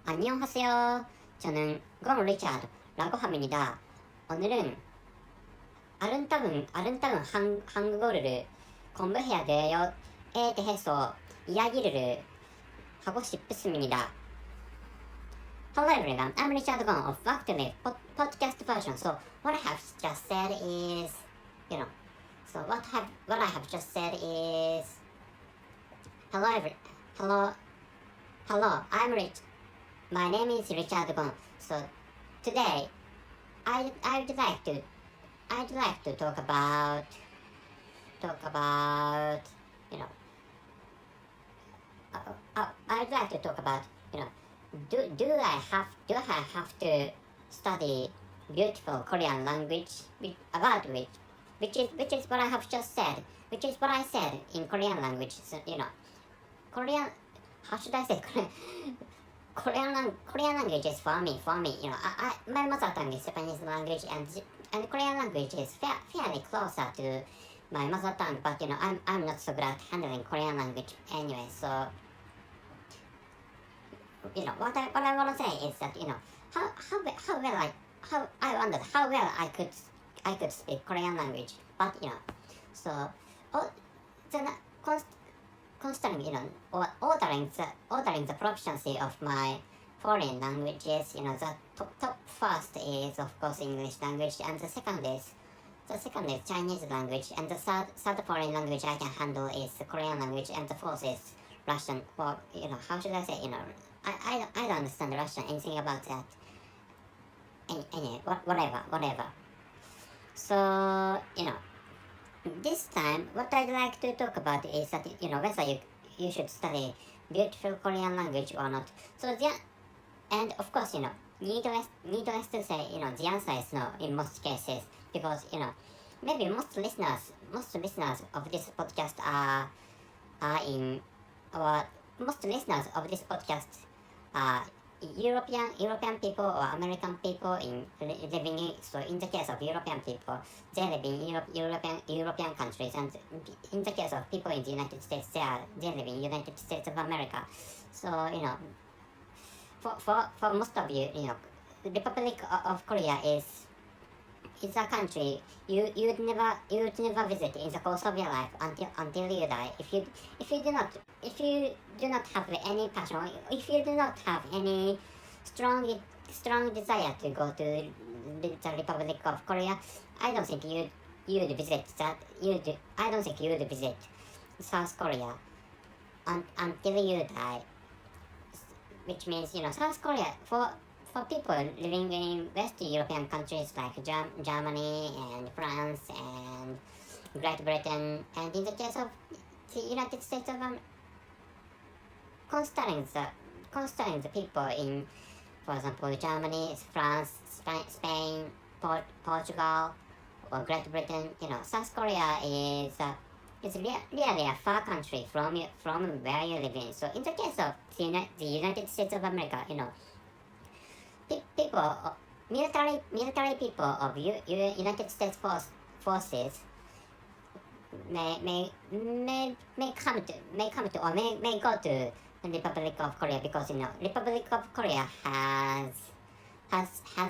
안녕하세요. 저는 공 리차드라고 합니다. 오늘은 아름다운 한국어를 공부해야 돼요에 대해서 이야기를 하고 싶습니다. Hello everyone, I'm Richard Gong of Factory podcast version. So what I have just said is, what I have just said is, hello, I'm Rich. My name is Richard Gong. So today, I'd like to talk about you know I'd like to talk about do I have to study beautiful Korean language which is what I have just said, which is what I said in Korean language. So, Korean, how should I say Korean language is for me. My mother tongue is Japanese language, and Korean language is fairly closer to my mother tongue. But I'm not so good at handling Korean language anyway. So what I want to say is that I wondered how well I could speak Korean language. But considering ordering the proficiency of my foreign languages, the top first is of course English language, and the second is Chinese language, and the third foreign language I can handle is Korean language, and the fourth is Russian. Well, how should I say? I don't understand Russian, anything about that. Anyway, whatever. So this time, what I'd like to talk about is that whether you should study beautiful Korean language or not. So and of course needless to say the answer is no in most cases, because maybe most listeners of this podcast are in or most listeners of this podcast are European people or American people living in. So in the case of European people, they live in European countries, and in the case of people in the United States, they live in United States of America. So for most of you, Republic of Korea is a country you'd never visit in the course of your life until you die. If you do not have any passion, if you do not have any strong desire to go to the Republic of Korea, I don't think you'd visit I don't think you'd visit South Korea until you die. Which means South Korea for people living in West European countries like Germany and France and Great Britain, and in the case of the United States of America, considering the people in, for example, Germany, France, Spain, Portugal, or Great Britain, South Korea is really a far country from where you live in. So in the case of the United States of America, military people of United States forces may go to the Republic of Korea, because Republic of Korea has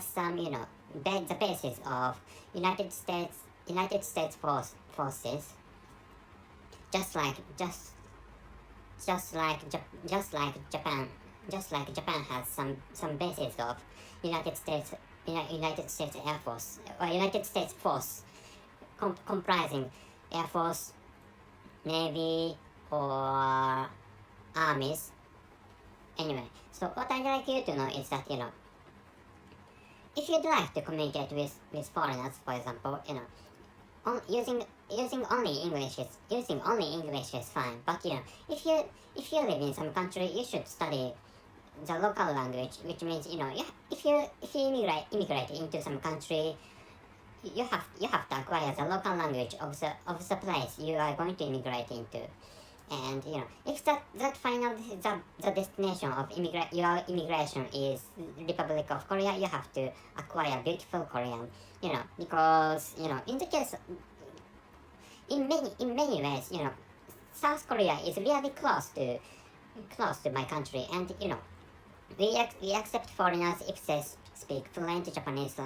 some the basis of United States forces, just like Japan. Just like Japan has some bases of United States Air Force, or United States Force, comprising Air Force, Navy, or armies. Anyway, so what I'd like you to know is that if you'd like to communicate with foreigners, for example, using only English is fine. But if you live in some country, you should study the local language, which means if you immigrate into some country, you have to acquire the local language of the place you are going to immigrate into. And if that final the destination of your immigration is Republic of Korea, you have to acquire beautiful Korean, because in the case, in many ways, South Korea is really close to my country, and we accept foreigners if they speak fluent Japanese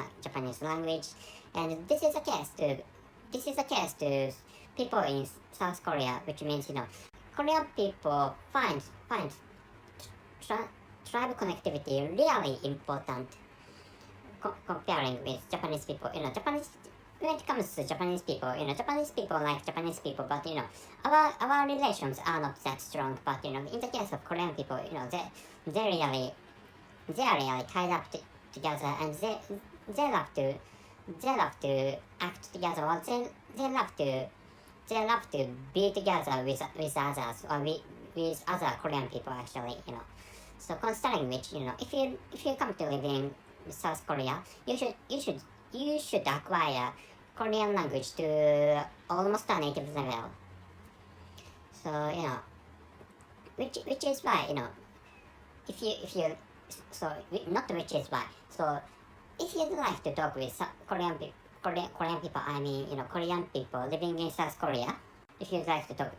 language, and this is the case to people in South Korea, which means Korean people find tribe connectivity really important comparing with Japanese people. Japanese when it comes to Japanese people, Japanese people like Japanese people, but our relations are not that strong. But in the case of Korean people, they really they are really tied up together, and they love to act together, or they love to be together with others, or with other Korean people actually. So considering which, if you come to live in South Korea, you should acquire Korean language to almost a native level. So which is why if you so not which is why. So if you'd like to talk with Korean people, I mean Korean people living in South Korea. If you'd like to talk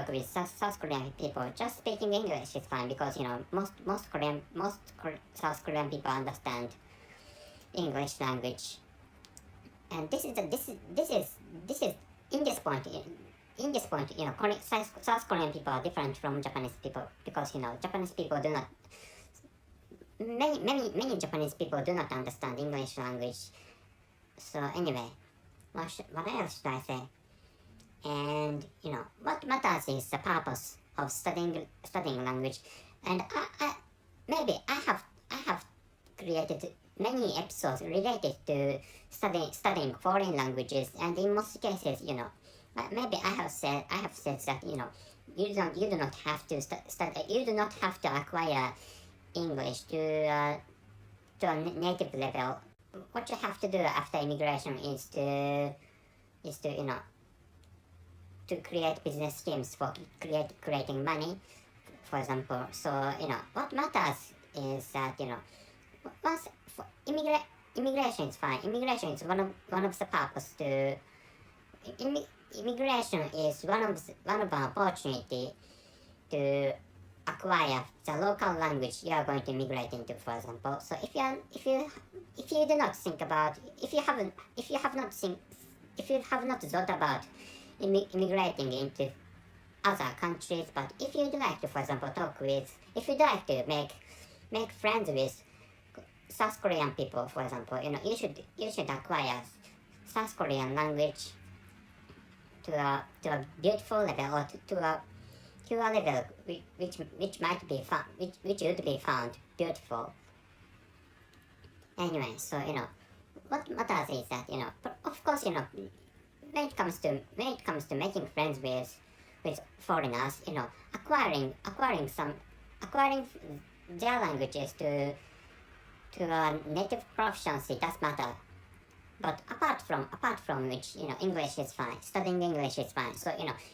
with South Korean people, just speaking English is fine, because most South Korean people understand English language. And this is in this point, South Korean people are different from Japanese people, because Japanese people do not many Japanese people do not understand English language. So anyway, what else should I say? And what matters is the purpose of studying language. And I have created many episodes related to studying foreign languages, and in most cases, maybe I have said that you do not have to study, you do not have to acquire English to a native level. What you have to do after immigration is to to create business schemes for creating money, for example. So what matters is that once immigration is fine. Immigration is one of the purpose to immigration is one of the opportunity to acquire the local language you are going to immigrate into, for example. So if you do not think about, if you have not thought about immigrating into other countries, but if you'd like to, for example, if you'd like to make friends with South Korean people, for example, you should acquire South Korean language to a beautiful level, or to a level which might be found, which would be found beautiful. Anyway, so what matters is that of course when it comes to making friends with foreigners, acquiring their languages to a native proficiency does matter. But apart from which, English is fine. Studying English is fine. So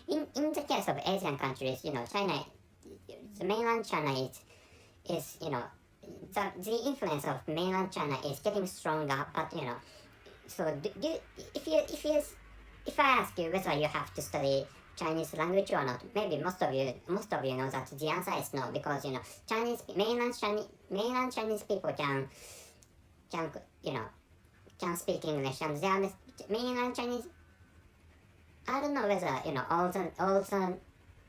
in the case of Asian countries, China, the mainland China is the influence of mainland China is getting stronger. But so if I ask you whether you have to study Chinese language or not, maybe most of you know that the answer is no, because mainland Chinese people can speak English, and the mainland Chinese. I don't know whether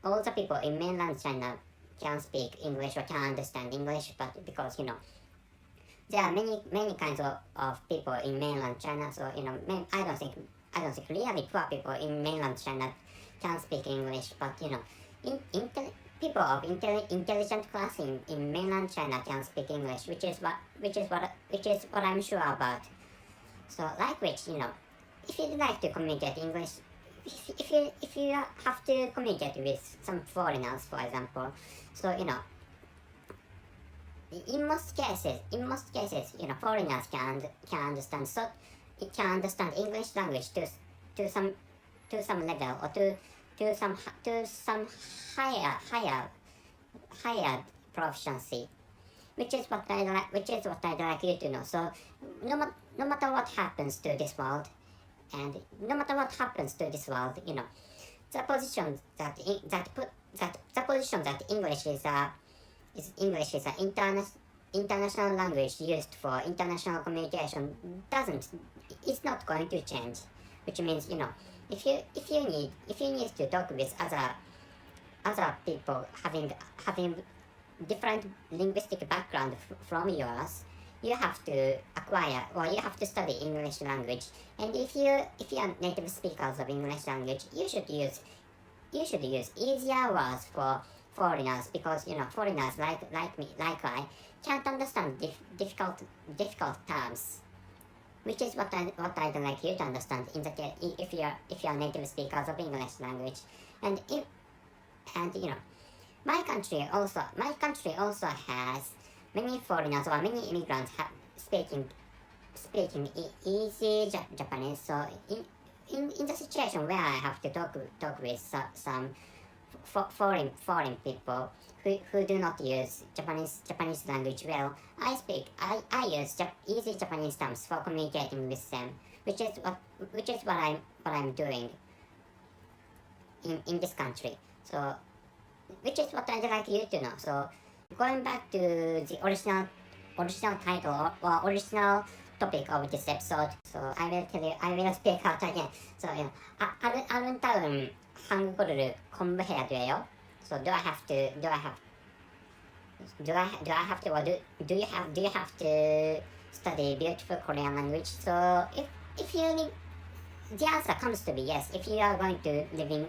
all the people in mainland China can speak English or can understand English, but because there are many kinds of people in mainland China, so I don't think really poor people in mainland China can speak English, but people of intelligent class in mainland China can speak English, which is what I'm sure about. So like which, if you'd like to communicate English, if you have to communicate with some foreigners, for example, so in most cases, foreigners can understand, so it can understand English language to some level, or to some higher proficiency, which is what I'd like you to know. So no matter what happens to this world, the position that English is a English is an international language used for international communication. It's not going to change, which means, if you need to talk with other people having different linguistic background from yours, you have to acquire, or you have to study English language. And if you are native speakers of English language, you should use easier words for foreigners, because foreigners like me, like I, can't understand difficult terms, which is what I'd like you to understand in the case if you are native speakers of English language. And my country also has many foreigners or many immigrants speaking easy Japanese. So in the situation where I have to talk with some foreign people who do not use Japanese language well, I use easy Japanese terms for communicating with them, which is what I'm doing in this country. So which is what I'd like you to know. So going back to the original title or original topic of this episode, so I will speak out again. So 아름다운 한국어를 공부해야. So do you have to study beautiful Korean language? So if you need, the answer comes to be yes, if you are going to live in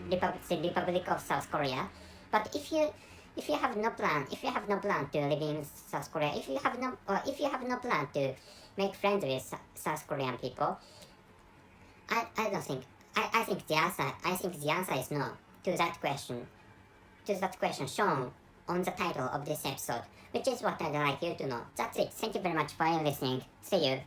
the Republic of South Korea. But if you have no plan to live in South Korea, if you have no plan to make friends with South Korean people, I think the answer is no to that question shown on the title of this episode, which is what I'd like you to know. That's it. Thank you very much for listening. See you.